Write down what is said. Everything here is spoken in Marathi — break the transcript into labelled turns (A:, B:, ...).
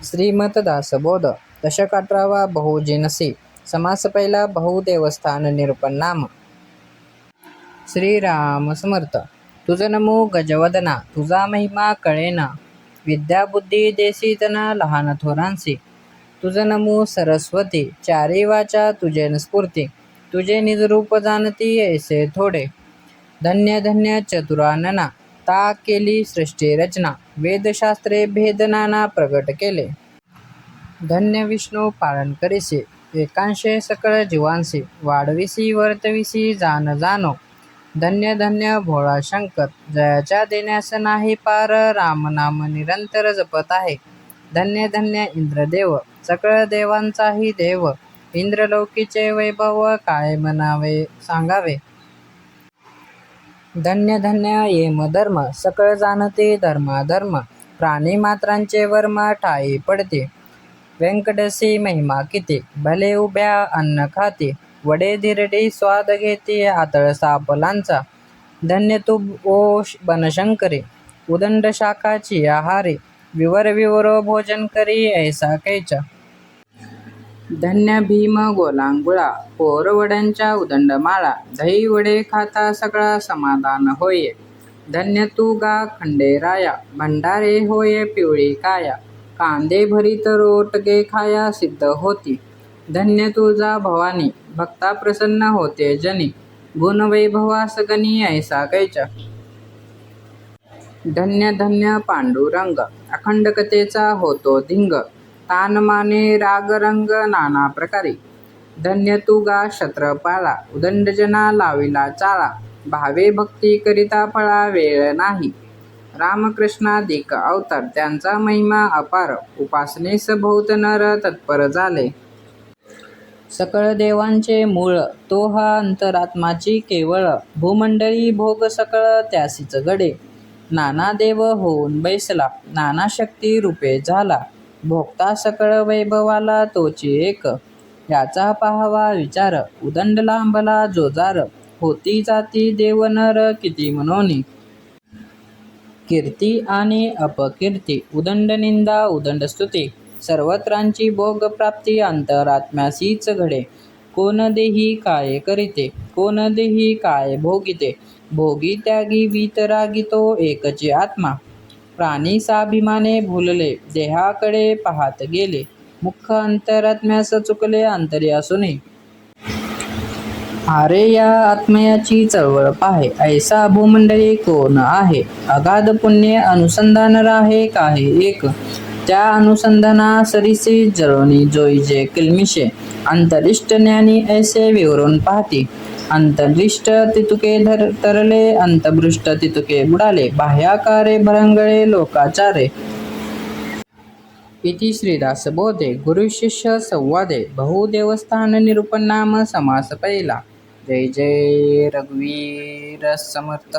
A: श्रीमत दासबोध दशक 18 बहुजिनसी समास पहिला बहुदेवस्थान निरूपण नाम. श्रीराम समर्थ. तुझ नमो गजवदना, तुझा महिमा कळेना, विद्या बुद्धी देसी तना लहान थोरांसी. तुझ नमो सरस्वती, चारी वाचा तुझे स्फूर्ती, तुझे निजरूप जाणती ऐसे थोडे. धन्य धन्य चतुरानना, ता केली सृष्टी रचना, वेदशास्त्रे भेद नाना प्रगट केले. धन्य विष्णू पालन करीसी, एकांशे सकळ जीवांसी, वाढविसी वर्तविसी जान जानो. धन्य धन्य भोळा शंकर, जयाच्या देण्यास नाही पार, राम नाम निरंतर जपत आहे. धन्य धन्य इंद्रदेव, सकळ देवांचाही देव, इंद्रलोकीचे वैभव काय म्हणावे सांगावे. धन्य धन्य यमधर्म, सकळ जाणते धर्माधर्म, प्राणी मात्रांचे वर्म ठाई पडते. व्यंकटसी महिमा किती, भले उभ्या अन्न खाती, वडे धिरडी स्वाद घेती आतळ सापलांचा. धन्य तू ओ बनशंकरी, उदंड शाखाची आहारी, विवर विवरो भोजन करी ऐसा कैचा. धन्य भीम गोलांगुळा, पोर वड्यांच्या उदंड माळा, दही वडे खाता सगळा समाधान होय. धन्य तू गा खंडेराया, भंडारे होय पिवळी काया, कांदे भरीत रोटगे खाया सिद्ध होती. धन्य तुझा भवानी, भक्ता प्रसन्न होते जनी, गुण वैभवास गणी ऐसा कैचा. धन्य धन्य पांडुरंग, अखंड कथेचा होतो धिंग, तान माने राग रंग नाना प्रकारी. धन्य तू गा क्षत्रपाळा, उदंड जना लाविला चाळा, भावे भक्ती करिता फळा वेळ नाही. रामकृष्णाधिक अवतार, त्यांचा महिमा अपार, उपासनेस बहुत नर तत्पर झाले. सकळ देवांचे मूळ, तो हा अंतरात्माची केवळ, भूमंडळी भोग सकळ त्यासीच घडे. नाना देव होऊन बैसला, नाना शक्ती रूपे झाला, भोगता सकळ वैभवाला तोची एक. याचा पाहावा विचार, उदंड लांबला जोजार, होती जाती देव नर किती मनोनी. कीर्ती आणि अपकीर्ती, उदंड निंदा उदंड स्तुती, सर्वत्रांची भोग प्राप्ती अंतरात्म्यासीच घडे. कोण देही काय करीते, कोण देही काय भोगिते, भोगी त्यागी वीतरागी तो एकची आत्मा. प्राणी साभिमाने भुलले, देहाकडे पाहात गेले, मुख अंतरात्म्यास चुकले अंतरी असूनही. अरे या आत्मयाची चळवळ पाहे, ऐसा भूमंडळी कोण आहे, अगाध पुण्य अनुसंधान राहे काही एक. त्या अनुसंधाना सरीसी जळोनी जोईजे किलमिशे, अंतरिष्ट ज्ञानी ऐसे विवरून पाहती. अंतरिष्ट तितुके तरले, अंतभृष्ट तितुके बुडाले, बाह्याकारे भरंगळे लोकाचारे. इति श्रीदासबोधे गुरुशिष्य संवादे बहुदेवस्थान निरूपण नाम समास पहिला. जय जय रघुवीर समर्थ.